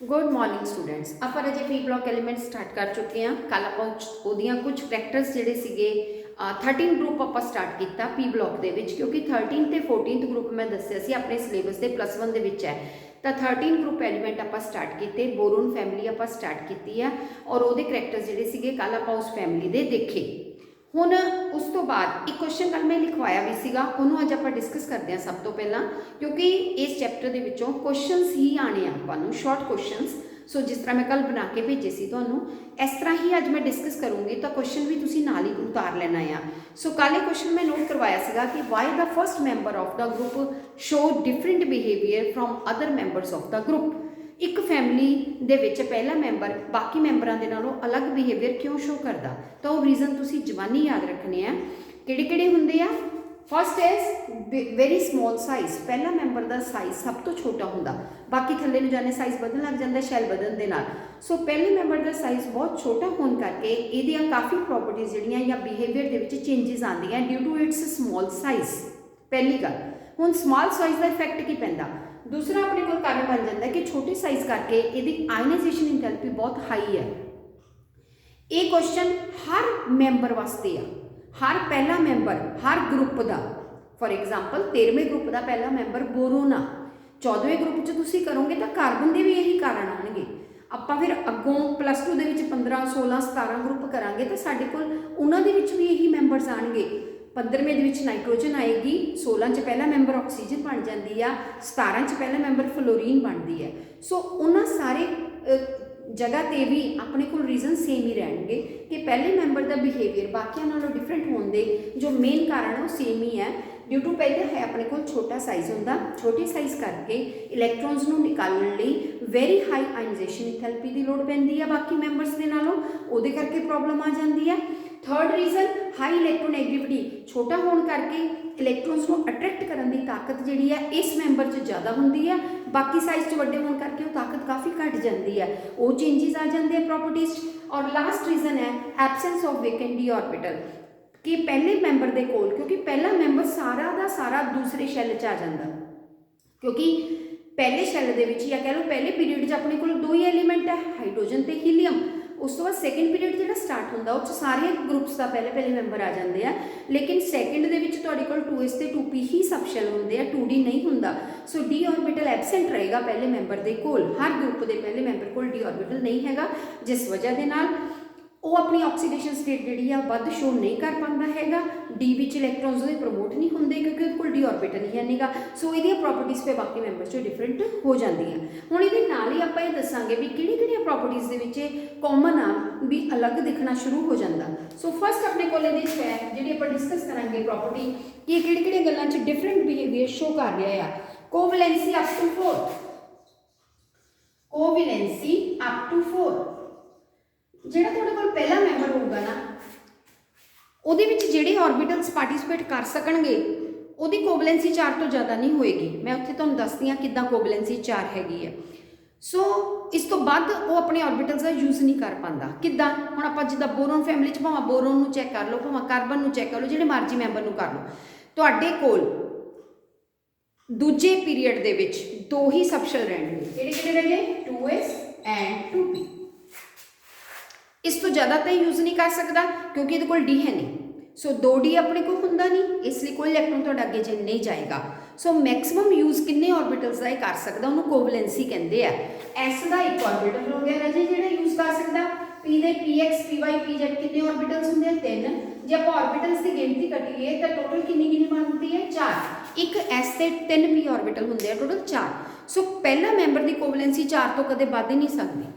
Good morning students. आप अजे P block element start कर चुके हैं। कल आप कुछ करैक्टर्स जोड़े से 13 ग्रुप आप स्टार्ट किया पी ब्लॉक के क्योंकि 13 तो 14th ग्रुप मैं दसिया सी अपने सिलेबस के +1 है। तो 13 ग्रुप एलीमेंट आप स्टार्ट किए, बोरोन फैमिली आप स्टार्ट की है और वो करैक्टर्स जोड़े से कल आप उस फैमिली के देखे। हुण उस तो बाद एक क्वेश्चन कल मैं लिखवाया भी सीगा, उन्होंने अज आप डिस्कस करते हैं सब तो पहला, क्योंकि इस चैप्टर के विचों क्वेश्चनस ही आने आपां शॉर्ट क्वेश्चनस। सो जिस तरह मैं कल बना के भेजे सी तुहानूं, इस तरह ही अज मैं डिस्कस करूँगी तो क्वेश्चन भी तुसीं नाल ही उतार लेना आ। सो कल एक क्वेश्चन मैं नोट करवाया सीगा कि why the first member of the group show different behaviour from other members of the group. एक फैमिली दे विच पहला मैंबर बाकी मैंबरां दे नालों अलग बिहेवियर क्यों शो करता, तो रीजन तुसीं जवानी याद रखने हैं। किहड़े-किहड़े हुंदे आ? First is very small size, पहला मैंबर का साइज सब तो छोटा हुंदा, बाकी थल्ले नूं जाने साइज बदन लग जाता शैल बदन दे नाल। सो पहले मैंबर का साइज बहुत छोटा होने करके इहदियां काफ़ी प्रॉपर्टीज जिहड़ियां या बिहेवियर दे विच चेंजिज आंदियां due to its small size. पहली गल, हुण स्मॉल साइज का इफैक्ट की पैंदा। दूसरा अपने को कारण बन जाता है कि छोटे साइज करके ये आयनाइजेशन इंथैल्पी बहुत हाई है। ये क्वेश्चन हर मैंबर वास्ते आ, हर पहला मैंबर हर ग्रुप का। फॉर एग्जाम्पल 13वें ग्रुप का पहला मैंबर बोरोन आ, 14वें ग्रुप तुसीं करोगे तो कार्बन के भी यही कारण आएंगे। आपां फिर अगों +2 के 15, 16, 17 ग्रुप करांगे तो साडे कोल उन्हां दे विच भी यही मैंबर्स आएंगे। 15वें नाइट्रोजन आएगी, 16 पहला मैंबर ऑक्सीजन बन जाती है, 17 पहला मैंबर फ्लोरीन बनती है। सो उन्होंने सारे जगह पर भी अपने को रीजन सेम ही रहेंगे कि पहले मैंबर का बिहेवियर बाकियों नालों डिफरेंट होने के जो मेन कारण है वो सेम ही है। ड्यू टू पहले है अपने को छोटा साइज होंदा, छोटे साइज करके इलैक्ट्रॉन्स नूं निकालण लई वेरी हाई आयनाइजेशन इंथैल्पी की लोड़ पैंदी है बाकी मैंबर्स के नालों, उहदे करके प्रॉब्लम आ जाती है। थर्ड रीजन हाई इलैक्ट्रोनेगेटिविटी, छोटा होने करके इलैक्ट्रॉन्स को अट्रैक्ट करने की ताकत जी है इस मैंबर च ज़्यादा होंगी है, बाकी साइज च वड्डे होने करके वो ताकत काफ़ी घट जाती है, वो चेंजिज आ जाते हैं प्रॉपर्टीज। और लास्ट रीजन है absence of vacant D orbital, कि पहले मैंबर के कोल क्योंकि पहला मैंबर सारा का सारा दूसरे शैल च आ जाता, क्योंकि पहले शैल के या कह लो पहले पीरियड अपने को 2 ही एलीमेंट है, हाइड्रोजन तो हीलियम। उस तो बाद सैकेंड पीरियड जो स्टार्ट होंदा उस सारे ग्रुप्स का पहले मैंबर आ जाते हैं, लेकिन सैकेंड के 2s ते 2p ही सब शैल होंगे, 2d नहीं होंदा। सो डी ऑर्बिटल एबसेंट रहेगा पहले मैंबर के कोल, हर ग्रुप के पहले मैंबर को डी ऑर्बिटल नहीं है, जिस वजह के नाल वो अपनी ऑक्सीडेशन स्टेट जी वध शो नहीं कर पाता है। डी विच इलैक्ट्रॉन्स वो प्रमोट नहीं होंगे क्योंकि वो डी ऑर्बिटल ही है नहीं। सो ये प्रॉपर्टीज़ पे बाकी मैंबर्स जो डिफरेंट हो जाती हैं। हुण ये नाल ही आप ये दसांगे भी किहड़ियां प्रॉपर्टीज़ दे विच कॉमन आ भी अलग दिखना शुरू हो जाता। सो फस्ट अपने को है जी आप डिस्कस करांगे प्रॉपर्टी कि किहड़ियां गल्लां च डिफरेंट बिहेवियर शो कर रहा है। Covalency up to 4, covalency up to 4 जिहड़ा तुहाडे कोल पहला मैंबर होगा ना उहदे विच जिहड़े ऑर्बिटल्स पार्टिसिपेट कर सकणगे उहदी कोवैलेंसी 4 तो ज़्यादा नहीं होएगी। मैं उत्थे तुहानूं दसदी हां किद्दां कोवैलेंसी 4 हैगी है। सो इस तो बाद वो अपने ऑर्बिटल्स का यूज़ नहीं कर पाता। किद्दां हुण आपां जिद्दां बोरोन फैमिली च भावें बोरोन नूं चैक कर लो, भावें कार्बन नूं चैक कर लो, जिहड़े मर्जी मैंबर नूं कर लो, तुहाडे कोल दूजे पीरियड दे विच 2 ही सबशेल रहणगे। किहड़े-किहड़े रहे? 2s and 2p। इस तो ज़्यादा तो यूज़ नहीं कर सकता क्योंकि ये डी है नहीं। सो 2d अपने को होंदा नहीं, इसलिए कोई इलैक्ट्रॉन तो अगे जे नहीं जाएगा। सो मैक्सिमम यूज़ किन्ने ऑर्बिटल्स का कर सकता उन्होंने कोवैलेंसी कहते हैं। एस का एक ऑर्बिटल हो गया राजे जो यूज़ कर सकता। पी दे px py pz कितने ऑर्बिटल्स होंगे? 3। जो आप ऑर्बिटल्स की गिनती कटिए तो टोटल कितनी बनती है? 4। एक एस से 3 p ऑर्बिटल होंगे, टोटल 4। सो पहला मैंबर की कोवैलेंसी 4 तो कदे वध ही नहीं सकती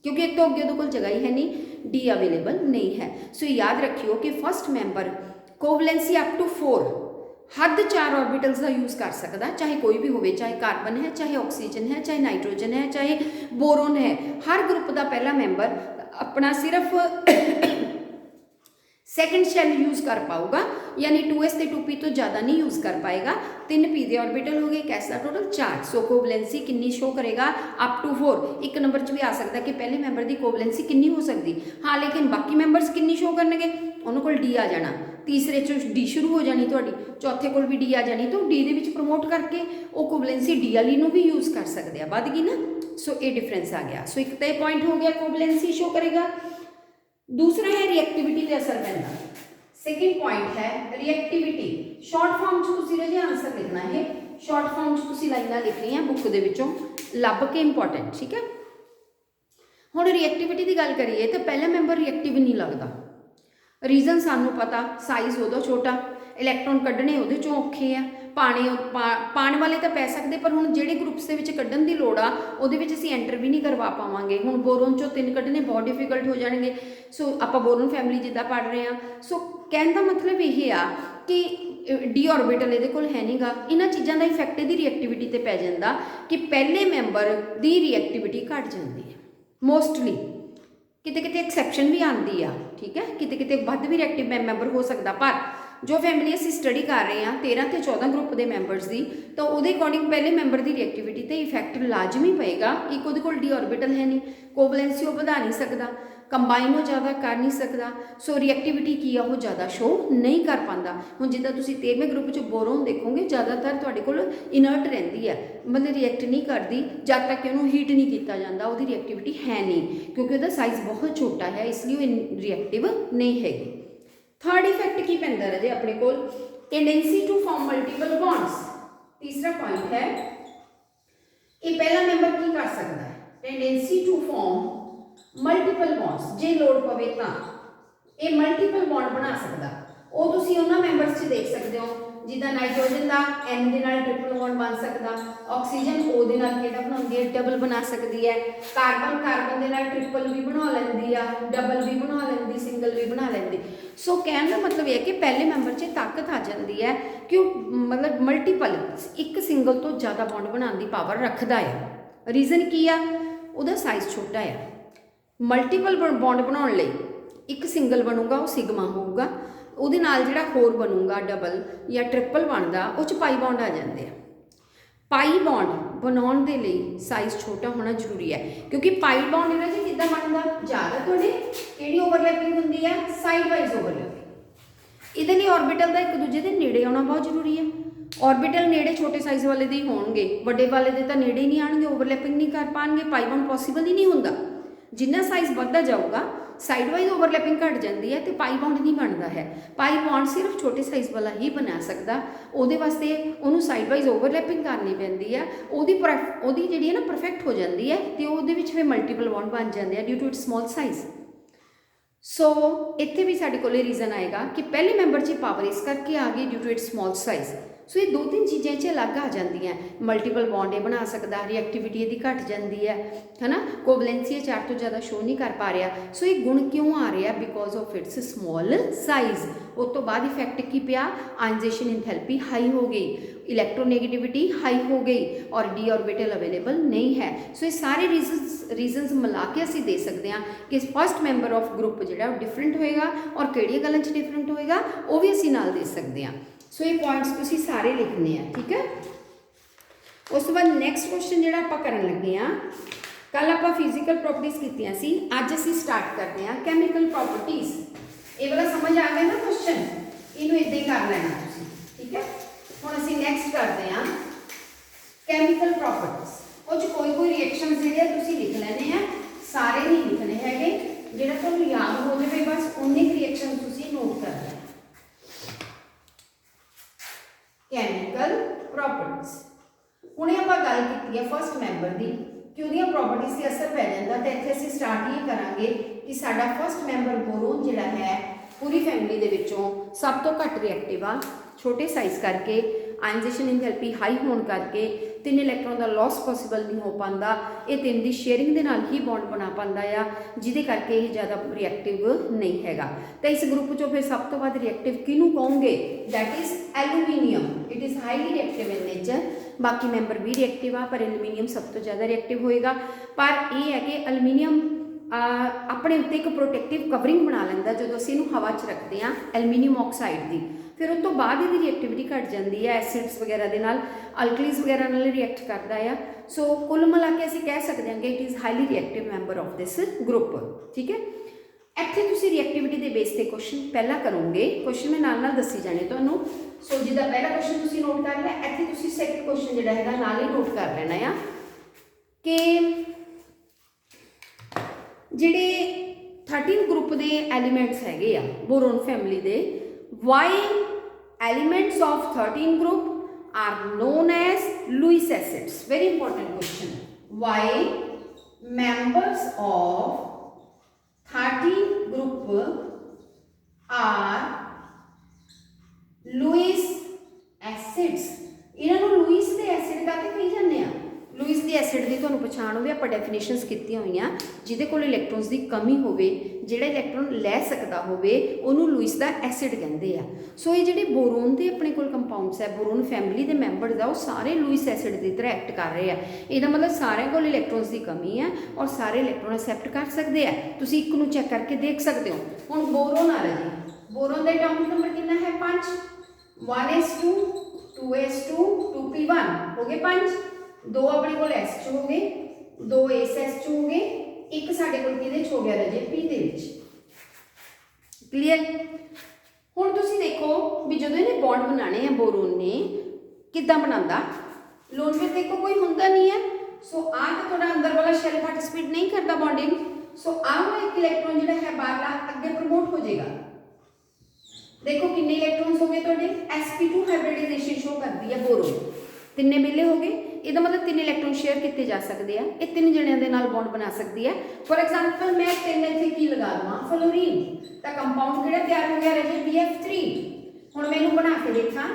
क्योंकि एक तो अगे उहदे कोल जगह ही है नहीं, डी अवेलेबल नहीं है। सो याद रखियो कि first member covalency up to 4 हद 4 ऑर्बिटल्स का यूज़ कर सकता, चाहे कोई भी हो, चाहे कार्बन है, चाहे ऑक्सीजन है, चाहे नाइट्रोजन है, चाहे बोरोन है। हर ग्रुप का पहला मैंबर अपना सिर्फ सैकेंड शैल यूज़ कर पाऊगा, यानी 2s ते 2p तो ज़्यादा नहीं यूज़ कर पाएगा। 3p के ऑर्बिटल हो गए, कैसा टोटल 4। सो कोवैलेंसी कितनी शो करेगा? Up to 4। एक नंबर भी आ सकता कि पहले मैंबर की कोवैलेंसी कितनी हो सकती, हाँ, लेकिन बाकी मैंबर्स कितनी शो करनगे? उन्होंने कोल डी आ जाना, तीसरे चो डी शुरू हो जानी थोड़ी, चौथे कोल भी डी आ जानी, तो डी दे विच प्रमोट करके वो कोवैलेंसी डी वाली भी यूज़ कर सकते हैं, वध गई ना। सो ये डिफरेंस आ गया। सो एक तो पॉइंट हो गया कोवैलेंसी शो करेगा। दूसरा है रिएक्टिविटी ते असर पैंदा। सेकेंड पॉइंट है रिएक्टिविटी। शॉर्ट फॉर्म च तुसीं राजे आंसर लिखना है, शॉर्ट फॉर्म च तुसीं लाइनां लिखनियां बुक दे विचों लभ के इंपॉर्टेंट, ठीक है। हुण रिएक्टिविटी की गल करिए तो पहला मैंबर रिएक्टिव नहीं लगता। रीजन सानू पता, साइज़ उहदा छोटा, इलैक्ट्रॉन कड्ढने उहदे चों औखे आ, पाने वाले तो पै सकते, पर हुण जिहड़े ग्रुप्स दे विच कड्ढण दी लोड़ आ उहदे विच असीं एंटर भी नहीं करवा पावांगे। हुण बोरोन चों 3 कड्ढने बहुत डिफिकल्ट हो जाणगे। सो आपां बोरोन फैमिली जिद्दां पढ़ रहे हां, सो कहण दा मतलब यह आ कि डी ऑर्बिटल इहदे कोल है नहीं गा। इन्हां चीज़ां दा इफैक्ट इहदी रिएक्टिविटी ते पै जांदा कि पहले मैंबर दी रिएक्टिविटी घट जांदी है मोस्टली। किते किते एक्सैप्शन भी आती आ, ठीक है, किते किते वध भी रिएक्टिव मैंबर हो सकता। पर जो फैमिली असीं स्टडी कर रहे हैं 13 ते 14 ग्रुप के मैंबरस की, तो वो अकॉर्डिंग पहले मैंबर की रिएक्टिविटी तो इफैक्ट लाजमी पेगा। एक उहदे कोल डी ऑर्बिटल है नहीं, कोवैलेंसी वो बढ़ा नहीं सकता, कंबाइन वो ज़्यादा कर नहीं सकता। सो रिएक्टिविटी की है वो ज़्यादा शो नहीं कर पाता। हुण जिद्दां तुसीं 13वें ग्रुप च बोरोन देखोगे ज़्यादातर तुहाडे कोल इनर्ट रहिंदी है, मतलब रिएक्ट नहीं करती जब तक कि उन्होंने हीट नहीं किया जाता, उसकी रिएक्टिविटी है नहीं, क्योंकि उसका साइज़ बहुत छोटा है, इसलिए वो रिएक्टिव नहीं हैगी। थर्ड इफैक्ट की पैंदा राजे अपने कोल tendency to form multiple bonds. तीसरा पॉइंट है ये पहला मैंबर की कर सकता है, tendency to form multiple bonds. जे लोड़ पवे तो ये मल्टीपल बॉन्ड बना सकता। वो तुसीं उन्हां मैंबर्स च देख सकते हो जिद्दां नाइट्रोजन का N दे नाल ट्रिपल बॉन्ड बन सकता, ऑक्सीजन O दे नाल किहड़ा बनाउंदी है, डबल बना सकती है, कार्बन कार्बन दे नाल ट्रिपल भी बना लैंदी आ, डबल भी बना लैंदी, सिंगल भी बना लैंदी। सो कहने का मतलब यह कि पहले मैंबर च ताकत आ जाती है कि मतलब मल्टीपल एक सिंगल तो ज़्यादा बॉन्ड बनाने की पावर रखता है। रीजन की आ, उहदा साइज़ छोटा है। मल्टीपल बॉन्ड बनाने लई एक सिंगल बनूगा वो सिग्मा होगा, ਉਹਦੇ ਨਾਲ ਜਿਹੜਾ ਹੋਰ ਬਣੂਗਾ ਡਬਲ ਜਾਂ ਟ੍ਰਿਪਲ ਬਣਦਾ ਉਹ 'ਚ ਪਾਈ ਬੌਂਡ ਆ ਜਾਂਦੇ ਆ। ਪਾਈ ਬੌਂਡ ਬਣਾਉਣ ਦੇ ਲਈ ਸਾਈਜ਼ ਛੋਟਾ ਹੋਣਾ ਜ਼ਰੂਰੀ ਹੈ, ਕਿਉਂਕਿ ਪਾਈ ਬੌਂਡ ਇਹਨਾਂ 'ਚ ਕਿੱਦਾਂ ਬਣਦਾ ਜ਼ਿਆਦਾ ਤੁਹਾਡੇ ਕਿਹੜੀ ਓਵਰਲੈਪਿੰਗ ਹੁੰਦੀ ਹੈ ਸਾਈਡ ਵਾਈਜ਼ ਓਵਰਲੈਪਿੰਗ। ਇਹਦੇ ਲਈ ਆਰਬਿਟਲ ਦਾ ਇੱਕ ਦੂਜੇ ਦੇ ਨੇੜੇ ਆਉਣਾ ਬਹੁਤ ਜ਼ਰੂਰੀ ਹੈ। ਆਰਬਿਟਲ ਨੇੜੇ ਛੋਟੇ ਸਾਈਜ਼ ਵਾਲੇ ਦੇ ਹੀ ਹੋਣਗੇ, ਵੱਡੇ ਵਾਲੇ ਦੇ ਤਾਂ ਨੇੜੇ ਹੀ ਨਹੀਂ ਆਣਗੇ, ਓਵਰਲੈਪਿੰਗ ਨਹੀਂ ਕਰ ਪਾਣਗੇ, ਪਾਈ ਬੌਂਡ ਪੋਸੀਬਲ ਹੀ ਨਹੀਂ ਹੁੰਦਾ। जिन्ना साइज़ बढ़ता जाऊगा साइड वाइज ओवरलैपिंग घट जाती है तो पाई बॉन्ड नहीं बनता है। पाई बॉन्ड सिर्फ छोटे साइज़ वाला ही बना सकता, वो वास्ते उन्होंने साइड वाइज ओवरलैपिंग करनी पैंदी है, ओदी जिहड़ी है ना परफेक्ट हो जाती है, तो वो फिर मल्टीपल बॉन्ड बन जाते हैं due to its small size. So इत्थे भी साडे कोल रीजन आएगा कि पहले मैंबर च पावर इस करके आ गई due to its small size. So ये 2-3 चीज़ें च अलग आ जाती हैं। मल्टीपल बॉन्ड बना सकता, रिएक्टिविटी इसकी घट जाती है ना, कोवैलेंसी 4 तो ज़्यादा शो नहीं कर पा रहा। सो ये गुण क्यों आ रहा, because of its small size. उस तो बाद इफैक्ट की पिया, आयनाइजेशन एंथैल्पी हाई हो गई, इलैक्ट्रोनेगेटिविटी हाई हो गई और डी ऑर्बिटल अवेलेबल नहीं है। सो ये सारे रीजनस मिला के असीं दे सकते हैं कि फर्स्ट मैंबर ऑफ ग्रुप जिहड़ा डिफरेंट होएगा और किहड़ियां गल्लां च डिफरेंट होएगा वो भी असीं नाल दे सकते हैं। सो ये पॉइंट्स तुसीं सारे लिखने हैं, ठीक है। उस तो बाद नैक्सट क्वेश्चन जिहड़ा आपां करन लगे हां, कल आपां फिजिकल प्रॉपर्टीज़ कीतियां सी, अज असीं स्टार्ट करते हैं केमिकल प्रॉपर्टीज़। ये वाला समझ आ गया ना क्वेश्चन, इनू इदां ही कर लेना तुसीं, ठीक है। हुण असीं नैक्सट करते हैं केमिकल प्रॉपर्टीज़। उस कोई रिएक्शन जिहड़े तुसीं लिख लैने हैं, सारे नहीं लिखने हैगे, जिहड़ा तुहानूं याद हो जाए बस उन्ने रिएक्शन तुसीं नोट कर लेना। केमिकल प्रॉपर्टीज़ हुणे आपां गल कीती है फर्स्ट मैंबर की कि उहदियां प्रॉपर्टीज़ से असर पै जांदा, तो इत्थे असीं स्टार्ट ही करांगे कि साडा फर्स्ट मैंबर बोरोन जिहड़ा है पूरी फैमिली दे विचों सब तो घट रिएक्टिव आ, छोटे साइज़ करके आयनाइजेशन एंथैल्पी हाई होने करके 3 इलैक्ट्रॉन का लॉस पॉसीबल नहीं हो पाता, ये 3 की शेयरिंग के नाल ही बॉन्ड बना पाता है, जिहदे करके ये ज़्यादा रिएक्टिव नहीं हैगा। तो इस ग्रुप चो फिर सब तो वध रिएक्टिव किनू कहोगे, that is aluminium. It is highly reactive in nature, बाकी मैंबर भी रिएक्टिव आ, पर एलूमीनियम सब तो ज़्यादा रिएक्टिव होएगा। पर यह है कि एलूमीनियम अपने उत्ते एक प्रोटैक्टिव कवरिंग बना लैंदा जो असीं इहनूं हवा च रखते हैं एलूमीनियम ऑक्साइड की, फिर उस तो बाद इसकी रिएक्टिविटी घट जाती है एसिड्स वगैरह के नाल, अल्कलीज वगैरह नाल रिएक्ट करता है। सो कुल मिला के असीं कह सकते हैं कि it is highly reactive member of this group, ठीक है। इत्थे तुसीं रिएक्टिविटी के बेस पर क्वेश्चन पहला करोगे, क्वेश्चन मैं नाल दसी जाने तुहानूं। सो जिद्दां पहला क्वेश्चन तुसीं नोट कर लिया, इत्थे तुसीं सैकेंड क्वेश्चन जिहड़ा हैगा नाल ही नोट कर लेना आ। कि ਜਿਹੜੇ 13 ग्रुप के एलीमेंट्स हैगे आ बोरोन फैमिली दे, why elements of 13 group are known as Lewis acids. Very important question. Why members of 13 group are Lewis acids. इन्हों लुईस के एसिड का कही जाने आ। लुईस की एसिड की तुहानूं पछाण होवे, आपां डेफिनेशनस कीतियां होईयां, जिहदे कोल इलैक्ट्रॉन्स की कमी होवे, जिहड़ा इलैक्ट्रॉन लै सकदा होवे, उहनूं लुईस का एसिड कहंदे आ। सो ये जिहड़े बोरोन के अपने कोल कंपाउंड्स है, बोरोन फैमिली के मैंबर्स आ, वो सारे लुईस एसिड की तरह एक्ट कर रहे हैं। इसदा मतलब सारे कोल इलैक्ट्रॉन्स की कमी है और सारे इलैक्ट्रॉन एक्सैप्ट कर सकते हैं। तुसीं इक नूं चैक करके देख सकते हो। हुण बोरोन आ रहा जी, बोरोन का एटॉमिक नंबर कितना है? 5। 1s2 2s2 2p1 हो गए 5। 2 अपने को S हो गए, 2 इस S हो गए, एक साडे कोल किहदे च हो गया रजे? P दे विच। क्लीयर? हुण तुसीं देखो भी जदों इहने बॉन्ड बनाने हैं बोरोन ने, किद्दां बनांदा? लोन में देखो कोई हुंदा नहीं है। सो आ तो थोड़ा अंदर वाला शैल पार्टिसिपेट नहीं करता बॉन्डिंग। सो आ एक इलैक्ट्रॉन जिहड़ा है बाहरला अगे प्रमोट हो जाएगा। देखो कितने इलैक्ट्रॉन्स हो गए तुहाडे? sp2 हाइब्रिडाइजेशन शो करती है बोरोन। तिन्ने बिले हो गए। ਇਹਦਾ मतलब 3 इलैक्ट्रॉन शेयर किए जा सकते हैं। ये 3 जणियां दे नाल बॉन्ड बना सकती है। फॉर एग्जाम्पल मैं 3 इत्थे की लगा लवां फ्लोरीन, तो कंपाउंड किहड़ा तैयार हो गया रजे? BF3। हुण मैं इहनूं बना के देखां,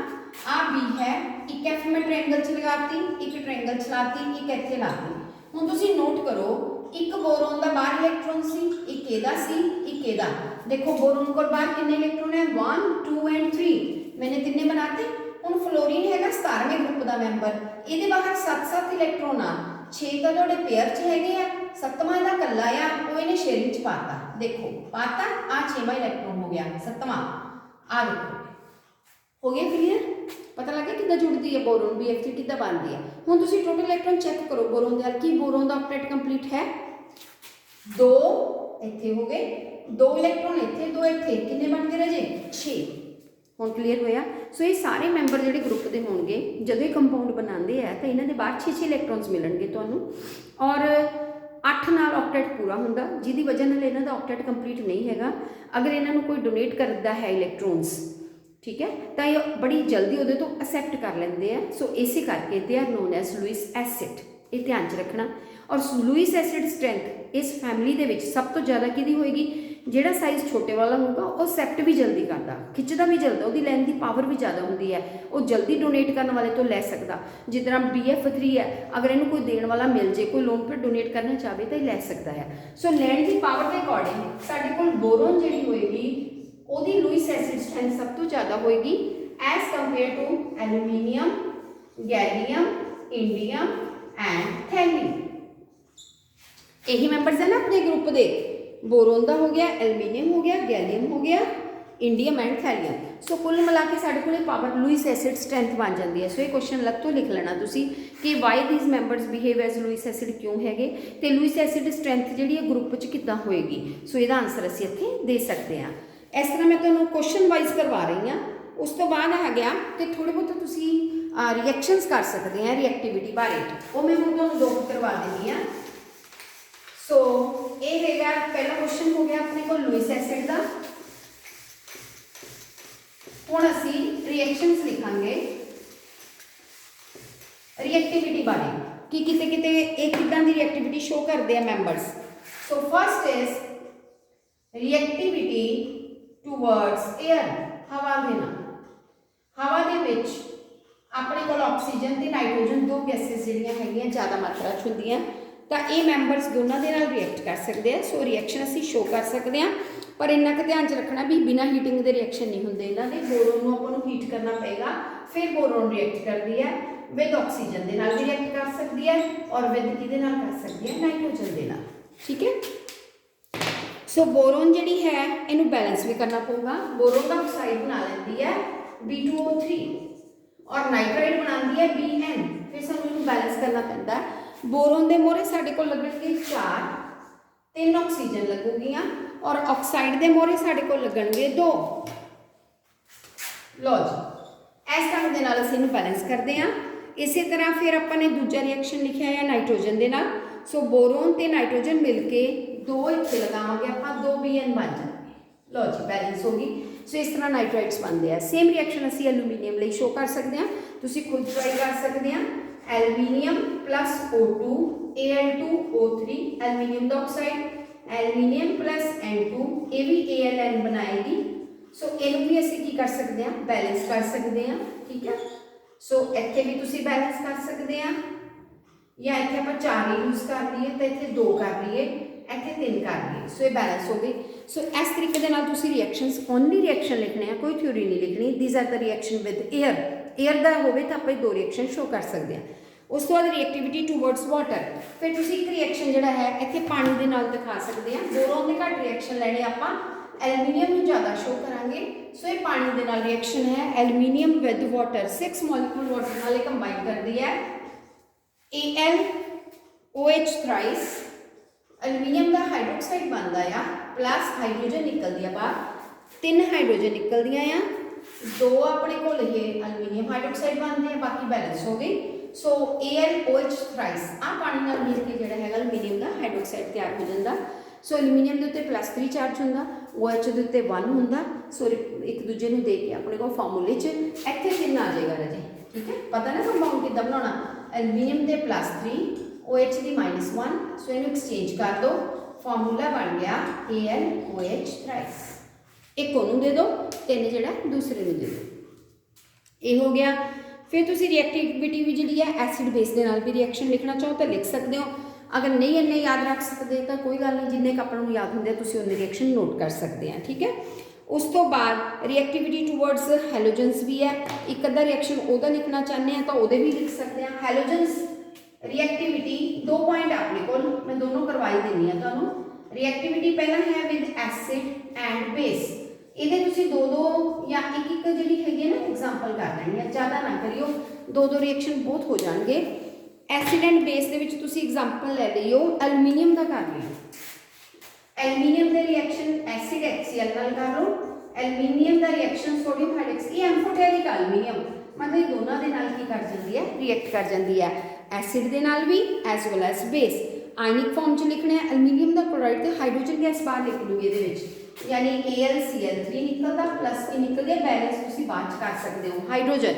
आ B है, एक F मैं ट्रायंगल च लगाती, एक ट्रायंगल चलाती, एक इत्थे लाती। हुण तुसीं नोट करो, एक बोरोन दा बाहर इलैक्ट्रॉन सी, एक इहदा सी, एक इहदा। देखो बोरोन कोल बाहर कितने इलैक्ट्रॉन है? 1 2 एंड 3। मैंने तिन्ने बनाते। हुण फ्लोरीन हैगा 17वें ग्रुप का मैंबर, ये बाहर 7-7 इलैक्ट्रॉन आ, 6 तो थोड़े पेयर च हैगे आ, 7वां इहदा कल्ला आ, वो इहने शेयरिंग च पाता। देखो पाता, आ 6वां इलैक्ट्रॉन हो गया, 7वां आ देखो हो गया। क्लीयर? पता लग गया किद्दां जुड़ती है बोरोन? BF3 किद्दां बनती है। हुण तुसीं टोटल इलैक्ट्रॉन चैक करो बोरोन दे नाल, की बोरोन दा ऑक्टेट कंप्लीट है? 2 इत्थे हो गए, 2 इलैक्ट्रॉन इत्थे, 2 इत्थे, किन्ने बन गए रजे? 6। हुण क्लीयर होया? सो ये सारे मैंबर जिहड़े ग्रुप के होणगे, जदों ये कंपाउंड बनाते हैं तो इन्हां दे बाहर 6-6 इलैक्ट्रॉन्स मिलणगे तुहानूं, और 8 नाल ऑक्टेट पूरा हुंदा, जिहदी वजह नाल इन्हां दा ऑक्टेट कंप्लीट नहीं हैगा। अगर इन्हां नूं कोई डोनेट करदा है इलैक्ट्रॉन्स, ठीक है, तो ये बड़ी जल्दी उहदे तो एक्सैप्ट कर लैंदे आ। सो इसे करके they are known as Lewis acid. ये ध्यान च रखना। और लुईस एसिड स्ट्रैंथ इस फैमिली दे विच सब तो ज़्यादा किहदी होएगी? जिहड़ा साइज़ छोटे वाला होगा वो एक्सैप्ट भी जल्दी करता, खिंचदा भी जल्दी, उसकी लैन की पावर भी ज़्यादा होंगी है, वो जल्दी डोनेट करने वाले तो लै सकता। जिस तरह BF3 है, अगर इन्हू कोई देने वाला मिल जाए, कोई लोन पर डोनेट करना चाहे तो लै सकता है। सो लैन की पावर के अकॉर्डिंग साडे कोल बोरोन जिहड़ी होएगी ਉਹਦੀ लुईस एसिड स्ट्रैंथ सब तो ज़्यादा होएगी as compare to aluminium, gallium, indium and thallium. यही मैंबर्स है ना अपने ग्रुप के। बोरोन का हो गया, एल्यूमीनियम हो गया, गैलियम हो गया, इंडियम एंड थैलियम। सो कुल मिला के साडे कोल पावर लुईस एसिड स्ट्रैंथ बन जाती है। सो ये क्वेश्चन अलग तो लिख लेना तुसी कि why these members behave as Lewis acid क्यों है, तो लुईस एसिड स्ट्रैंथ जी ग्रुप च किद्दां होएगी। सो इसका आंसर असीं इत्थे दे सकते हैं। इस तरह मैं तुहानूं क्वेश्चन वाइज करवा रही हाँ। उस तो बाद आ गया कि थोड़े बहुत तुसी रिएक्शनस कर सकते हैं रिएक्टिविटी बारे, वो मैं हुण तुहानूं 2 करवा देनी हाँ। सो ये है पहला क्वेश्चन हो गया अपने को लुईस एसिड का। हुण असी रिएक्शनस लिखांगे रिएक्टिविटी बारे कि किते किते एक किदां दी रिएक्टिविटी शो करते हैं members. So first is reactivity towards air, हवा देना। हवा दे विच अपने कोल ऑक्सीजन ते नाइट्रोजन 2 गैसेस जिहड़ियां हैगियां ज़्यादा मात्रा च हुंदियां, तो ये मैंबर्स दोनों के नाल रिएक्ट कर सकते हैं। सो रिएक्शन असी शो कर सकते हैं, पर इन्ना क ध्यान च रखना भी बिना हीटिंग के रिएक्शन नहीं होंगे। इन्हों के बोरोन को आपको हीट करना पेगा, फिर बोरोन रिएक्ट करती है विद ऑक्सीजन के नाल भी रिएक्ट कर सकती है और विद किहदे नाल कर सकती है? नाइट्रोजन के नाल। ठीक है। सो बोरोन जी है इनू बैलेंस भी करना पऊगा। बोरोन का ऑक्साइड बना लेती है B2O3 और नाइट्राइड बनाती है BN, फिर सानू बैलेंस करना पैंदा है। बोरोन के मोहरे साडे कोल लगणगे 4, 3 ऑक्सीजन लगूगियां और ऑक्साइड के मोहरे साडे कोल लगणगे 2। लो जी, इस ढंग के नाल असीं इनू बैलेंस करते हैं। इसे तरह फिर अपन ने दूजा रिएक्शन लिखा है नाइट्रोजन के नाल। सो बोरोन ते नाइट्रोजन मिलके 2 इत्थे लगावांगे आपां, 2 BN बन जाएंगे। लो जी बैलेंस हो गई। सो इस तरह नाइट्राइड्स बनते हैं। सेम रिएक्शन असीं एलूमीनीयम लई शो कर सकते हैं, तुसीं खुद ट्राई कर सकते हैं। Aluminium plus O2 Al2O3 aluminium dioxide, aluminium plus N2 ये भी ALN बनाएगी। सो इनू भी असीं की कर सकते हैं, बैलेंस कर सकते हैं। ठीक है, सो इत्थे भी तुसीं बैलेंस कर सकते हैं, या इत्थे आपां 4 यूज कर लीए तो इत्थे 2 कर लीए, इत्थे 3 कर लीए। सो ये बैलेंस हो गई। सो इस तरीके दे नाल तुसीं रिएक्शनस ओनली रिएक्शन लिखने हैं, कोई थ्योरी नहीं लिखनी। These are the reaction with air, air का होवे तो आपां 2 रिएक्शन शो कर सकते हैं। उस तो बाद रिएक्टिविटी टूवर्ड्स वाटर, फिर तुसीं एक रिएक्शन जिहड़ा है इत्थे पानी दे नाल दिखा सकते हैं। बोरोन दे घट रिएक्शन लैणे आपां, एलूमीनीयम नूं ज़्यादा शो करांगे। सो ये पानी दे नाल रिएक्शन है एलूमीनीयम विद वाटर, 6 मॉलिक्यूल वाटर नाल कंबाइन करदी है। AlOH थ्राइस एलूमीनीयम का हाइड्रोक्साइड बनता है, प्लस हाइड्रोजन निकलती है बाहर, 3 हाइड्रोजन निकलदियां आ, 2 अपने को ये एलूमीनीयम हाइड्रोक्साइड बनते हैं, बाकी बैलेंस हो गई। सो AlOH थ्राइस आ पानी नाल मिल के जिहड़ा है एलूमीनीयम का हाइड्रोक्साइड तैयार हो जाता। सो एलूमीनीयम के उत्ते +3 चार्ज होंदा, OH के उत्ते 1 होंदा। सो एक दूजे नूं दे के अपने को फार्मूले च इत्थे 3 आ जाएगा राजे। ठीक है, पता ना कंपाउंड किद्दां बनाउणा, एलूमीनीयम के +3 OH की -1। सो इन्हूं एक्सचेंज कर दो, फार्मूला बन गया AlOH थ्राइस। एक उन्होंने दे दो, 3 जिहड़ा दूसरे नूं दे दो, ये हो गया। फिर तुसीं रिएक्टिविटी भी जिहड़ी है एसिड बेस के नाल भी रिएक्शन लिखना चाहो तो लिख सकते हो। अगर नहीं इन्ने याद रख सकते तो कोई गल नहीं, जिन्ने क आपां नूं याद होंदे तुसीं उन्ने रिएक्शन नोट कर सकते हैं। ठीक है, उस तो बाद रिएक्टिविटी टूवर्ड्स हैलोजेंस भी है। एक अद्धा रिएक्शन ओहदा लिखना चाहते हैं तो ओहदे भी लिख सकते हैं। हैलोजेंस रिएक्टिविटी 2 पॉइंट अपने को मैं दोनों करवाई देनी है तुहानूं। रिएक्टिविटी पहला है विद एसिड एंड बेस, ये तुसीं 2-2 या एक जिहड़ी हैगी ना एग्जाम्पल कर लैनी है, ज़्यादा ना करियो, 2-2 रिएक्शन बहुत हो जाएंगे। एसिड एंड बेस दे विच तुसीं एग्जाम्पल ले लियो, एलूमीनीयम का कर लियो। एलूमीनीयम का रिएक्शन एसिड HCl नाल कर लो, एलूमीनीयम का रिएक्शन सोडियम हाइड्रोक्साइड, ये एम्फोटेरिक एलूमीनीयम मतलब दोनों के नाल की कर जाती है, रिएक्ट कर जाती है, एसिड के नाल भी as well as base. Ionic form च लिखना है, एलूमीनीयम का क्लोराइड तो हाइड्रोजन गैस बाहर लिख लूगी ये, यानी AlCl3 निकलता, प्लस की निकलती है, बैलेंस तुसीं बाद कर सकते हो हाइड्रोजन।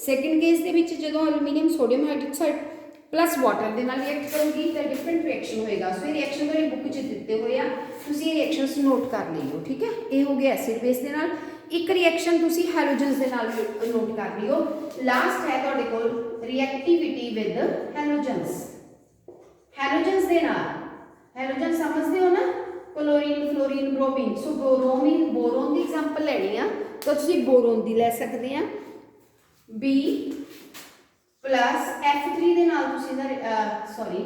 सैकेंड केस के विच जदों एलूमीनीयम सोडियम हाइड्रोक्साइड प्लस वाटर के नाल रिएक्ट करूँगी तो डिफरेंट रिएक्शन होएगा। सो ये रिएक्शन तो बुक च दिते हुए आ, तुसीं ये रिएक्शनस नोट कर लियो। ठीक है, ये हो गया एसिड बेस के नाल। एक रिएक्शन तुसीं हैलोजेंस के नाल नोट कर लियो। लास्ट है तुहाडे कोल रिएक्टिविटी विद हैलोजेंस। हैलोजेंस के नाल, हैलोजन समझते हो ना, क्लोरीन फ्लोरीन ब्रोमीन। सो बोरोन की एग्जाम्पल लैनी है तो तुसीं बोरोन की लै सकते हैं, B प्लस F3 के नाल तुसीं सॉरी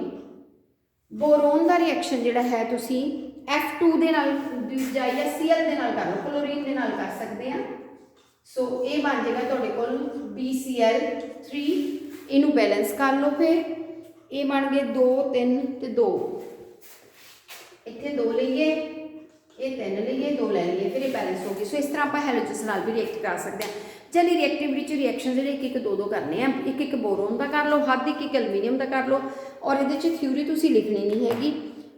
बोरोन का रिएक्शन जिहड़ा है तुसीं F2 के नाल जाई या Cl के नाल कर लो, क्लोरीन के नाल कर सकते हैं। सो ये बन जाएगा तुहाडे कोल BCl3, इनू बैलेंस कर लो। फिर ये बन गए 2 3 ते 2, इत्थे 2 लईए, ये 3 लईए, 2 लै लीए, फिर ये बैलेंस हो गई। सो इस तरह आप हैलोजेंस नाल भी रिएक्ट कर सकते हैं। चलिए रिएक्टिविटी च रिएक्शन जो एक 2-2 करने हैं, एक बोरोन का कर लो, हद एक एलूमीनीयम का कर लो, और ये थ्योरी तुसीं लिखनी नहीं हैगी,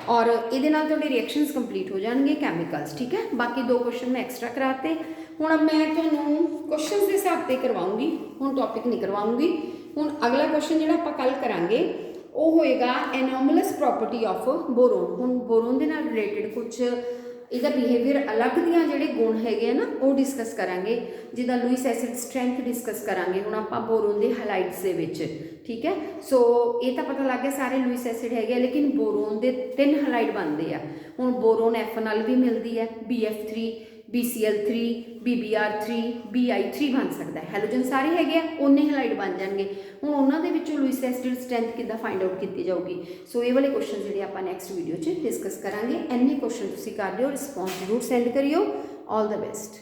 और ये रिएक्शनस कंप्लीट हो जाएंगे कैमिकल्स। ठीक है, बाकी 2 क्वेश्चन मैं एक्सट्रा कराते। हुण मैं तुहानूं क्वेश्चन के हिसाब से करवाऊँगी, हुण टॉपिक नहीं करवाऊँगी। हुण अगला क्वेश्चन जिहड़ा आपां कल करांगे वो होएगा एनोमलस प्रॉपर्टी ऑफ बोरोन। हुण बोरोन दे नाल रिलेटेड कुछ इहदा बिहेवियर अलग दियां जिहड़े गुण हैगे ना वो डिस्कस करांगे, जिद्दां लुइस एसिड स्ट्रेंथ डिस्कस करांगे हुण आपां बोरोन दे हैलाइड्स दे विच। ठीक है, सो ये तो पता लग गया सारे लुइस एसिड हैगे, लेकिन बोरोन दे 3 हैलाइड बनते हैं। हुण बोरोन F नाल भी मिलती है, BF3 BCl3 BBr3 Bi3 बन सकता है। हैलोजन सारे हैगे उन्ने हैलाइड बन जाएंगे। हुण उन्हां दे विचों लुइस एसिड स्ट्रेंथ किद्दां फाइंड आउट की जाऊगी। सो ये वाले क्वेश्चन जिहड़े आपां नैक्सट वीडियो च डिस्कस करांगे। इन्ने क्वेश्चन तुसीं कर लिओ, रिस्पॉन्स जरूर सेंड करियो। All the best.